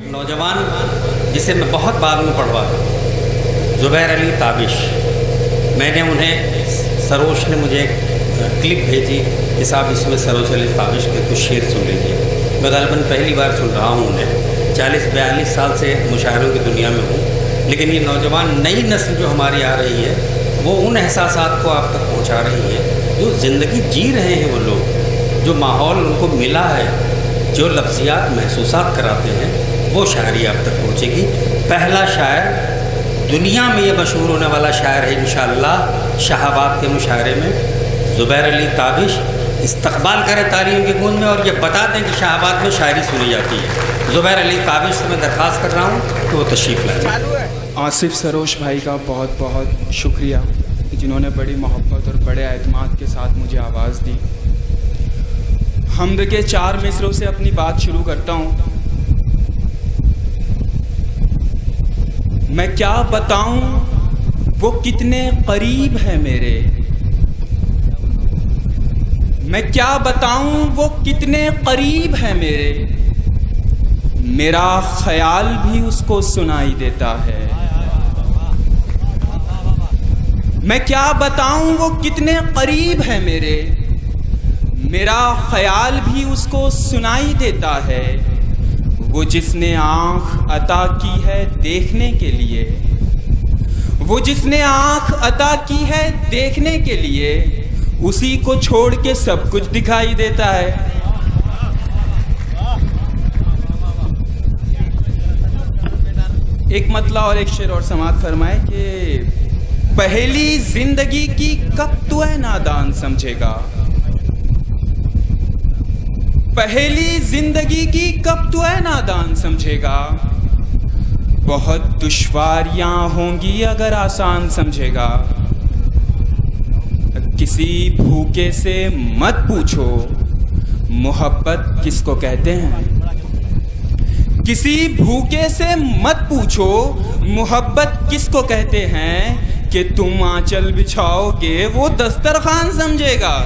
नौजवान जिसे मैं बहुत बाद में पढ़वा ज़ुबैर अली ताबिश, मैंने उन्हें सरोश ने मुझे एक क्लिप भेजी कि साहब इसमें सरोश अली ताबिश के कुछ शेर सुन लीजिए। मैं ग़ालिबन पहली बार सुन रहा हूँ उन्हें, 40-42 साल से मुशायरों की दुनिया में हूँ, लेकिन ये नौजवान नई नस्ल जो हमारी आ रही है वो उन एहसासात को आप तक पहुँचा रही है जो ज़िंदगी जी रहे हैं वो लोग, जो माहौल उनको मिला है, जो लफ्ज़ियात महसूसात कराते हैं, वो शायरी आप तक पहुँचेगी। पहला शायर दुनिया में ये मशहूर होने वाला शायर है इंशाअल्लाह शाहबाद के मुशायरे में ज़ुबैर अली ताबिश। इस्तक़बाल करें तालियों की गूंज में और ये बता दें कि शाहबाद में शायरी सुनी जाती है। ज़ुबैर अली ताबिश से मैं दरख्वास्त कर रहा हूँ कि वो तशरीफ़ लाएं। आसिफ सरोश भाई का बहुत बहुत शुक्रिया जिन्होंने बड़ी मोहब्बत और बड़े एतमाद के साथ मुझे आवाज़ दी। हम्द के 4 मिसरों से अपनी बात शुरू करता हूँ। मैं क्या बताऊं वो कितने करीब है मेरे, मैं क्या बताऊं वो कितने करीब है मेरे, मेरा ख्याल भी उसको सुनाई देता है। मैं क्या बताऊं वो कितने करीब है मेरे, मेरा ख्याल भी उसको सुनाई देता है। वो जिसने आँख अता की है देखने के लिए, वो जिसने आँख अता की है देखने के लिए, उसी को छोड़ के सब कुछ दिखाई देता है। एक मतला और एक शेर और समात फरमाए कि पहली जिंदगी की कब तू है नादान समझेगा, पहली जिंदगी की कब तू है नादान समझेगा, बहुत दुश्वारियां होंगी अगर आसान समझेगा। किसी भूखे से मत पूछो मोहब्बत किसको कहते हैं, किसी भूखे से मत पूछो मोहब्बत किसको कहते हैं, कि तुम आंचल बिछाओगे वो दस्तरखान समझेगा।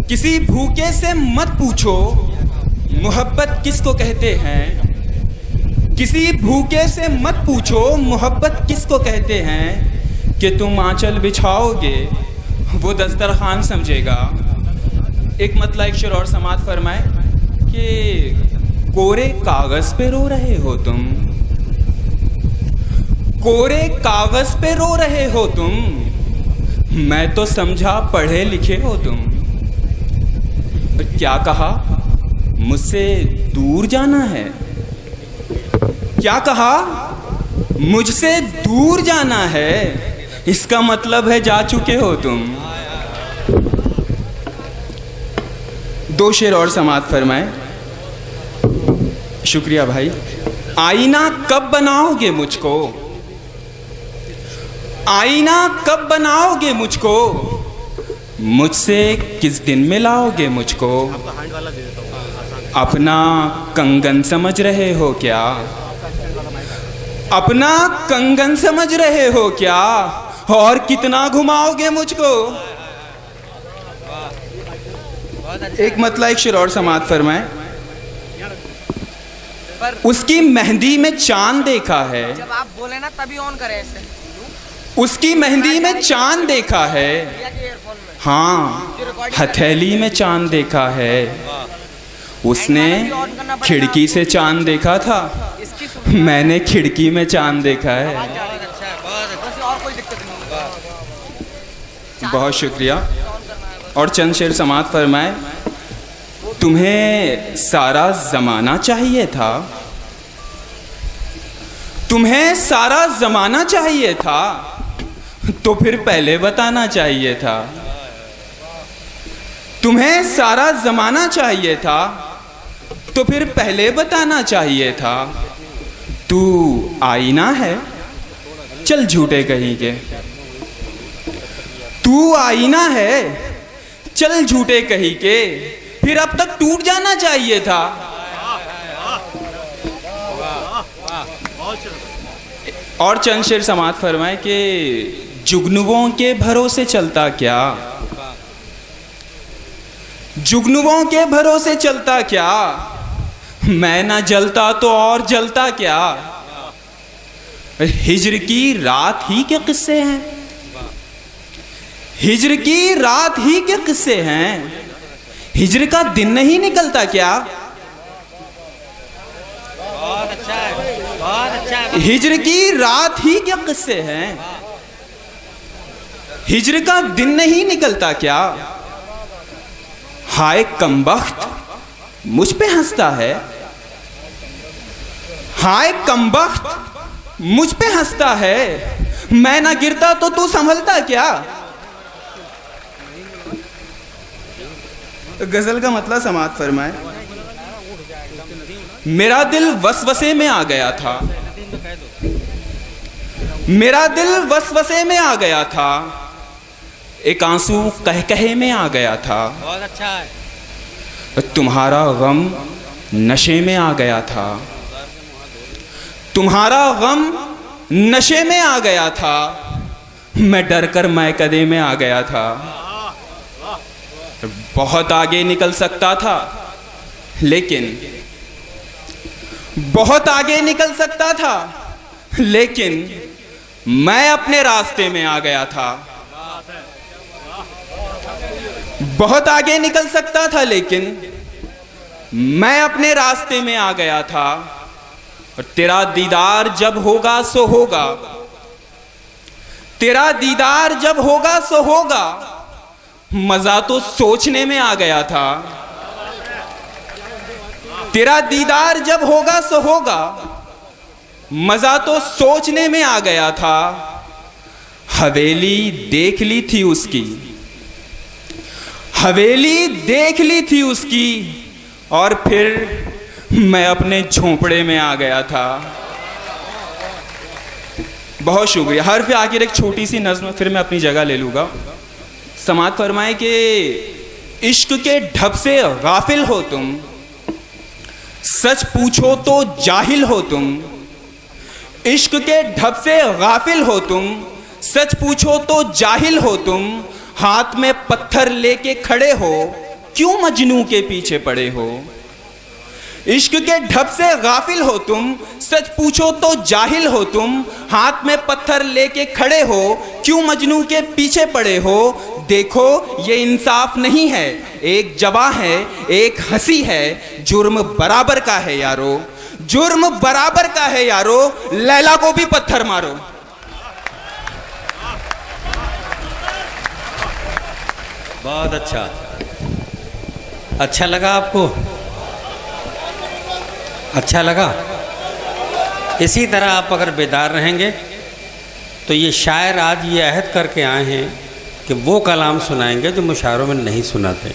किसी भूखे से मत पूछो मोहब्बत किसको कहते हैं, किसी भूखे से मत पूछो मोहब्बत किसको कहते हैं, कि तुम आंचल बिछाओगे वो दस्तरखान समझेगा। एक मतला एक शेर और समात फरमाए कि कोरे कागज पे रो रहे हो तुम, कोरे कागज पे रो रहे हो तुम, मैं तो समझा पढ़े लिखे हो तुम। क्या कहा मुझसे दूर जाना है, क्या कहा मुझसे दूर जाना है, इसका मतलब है जा चुके हो तुम। 2 शेर और समात फरमाए। शुक्रिया भाई। आईना कब बनाओगे मुझको, आईना कब बनाओगे मुझको, मुझसे किस दिन मिलाओगे मुझको, अपना कंगन समझ रहे हो क्या, अपना कंगन समझ रहे हो क्या, और कितना घुमाओगे मुझको। एक मतला एक शेर और समात फरमाए। उसकी मेहंदी में चांद देखा है, जब आप बोले ना तभी ऑन करें ऐसे। उसकी मेहंदी में चांद देखा है, हाँ हथेली में चांद देखा है, उसने खिड़की से चांद देखा था, मैंने खिड़की में चांद देखा है। बहुत शुक्रिया। और चंद शेर समात फरमाए। तुम्हें सारा ज़माना चाहिए था, तुम्हें सारा ज़माना चाहिए था, तो फिर पहले बताना चाहिए था। तुम्हें सारा ज़माना चाहिए था, तो फिर पहले बताना चाहिए था। तू आईना है चल झूठे कहीं के, तू आईना है चल झूठे कहीं के, फिर अब तक टूट जाना चाहिए था। और चंद शेर समात फरमाए कि जुगनुओं के भरोसे चलता क्या, जुगनुओं के भरोसे चलता क्या, मैं ना जलता तो और जलता क्या। हिज्र की रात ही के किस्से हैं, हिज्र की रात ही के किस्से हैं, हिज्र का दिन नहीं निकलता क्या। बहुत अच्छा है, बहुत अच्छा है। हिज्र की रात ही के किस्से हैं, हिज्र का दिन नहीं निकलता क्या। हाय कमबख्त मुझ पे हंसता है, हाय कमबख्त मुझ पे हंसता है, मैं ना गिरता तो तू संभलता क्या। गजल का मतलब समाप्त फरमाए। मेरा दिल वसवसे में आ गया था, मेरा दिल वसवसे में आ गया था, एक आंसू कहकहे में आ गया था। बहुत अच्छा है। तुम्हारा गम नशे में आ गया था, तुम्हारा गम नशे में आ गया था, मैं डर कर मैकदे में आ गया था। बहुत आगे निकल सकता था लेकिन, बहुत आगे निकल सकता था लेकिन मैं अपने रास्ते में आ गया था। बहुत आगे निकल सकता था लेकिन मैं अपने रास्ते में आ गया था। और तेरा दीदार जब होगा सो होगा, तेरा दीदार जब होगा सो होगा, मजा तो सोचने में आ गया था। तेरा दीदार जब होगा सो होगा, मजा तो सोचने में आ गया था। हवेली देख ली थी उसकी, हवेली देख ली थी उसकी, और फिर मैं अपने झोंपड़े में आ गया था। बहुत शुक्रिया। हर पे आखिर एक छोटी सी नज़्म, फिर मैं अपनी जगह ले लूँगा। समात फरमाए कि इश्क के ढब से गाफिल हो तुम, सच पूछो तो जाहिल हो तुम। इश्क के ढब से गाफिल हो तुम, सच पूछो तो जाहिल हो तुम। हाथ में पत्थर लेके खड़े हो, क्यों मजनू के पीछे पड़े हो। इश्क के ढब से गाफिल हो तुम, सच पूछो तो जाहिल हो तुम। हाथ में पत्थर लेके खड़े हो, क्यों मजनू के पीछे पड़े हो। देखो ये इंसाफ नहीं है, एक जवा है एक हंसी है, जुर्म बराबर का है यारो, जुर्म बराबर का है यारो, लैला को भी पत्थर मारो। बहुत अच्छा। अच्छा लगा आपको? अच्छा लगा? इसी तरह आप अगर बेदार रहेंगे तो ये शायर आज ये अहद करके आए हैं कि वो कलाम सुनाएंगे जो मुशायरों में नहीं सुनाते।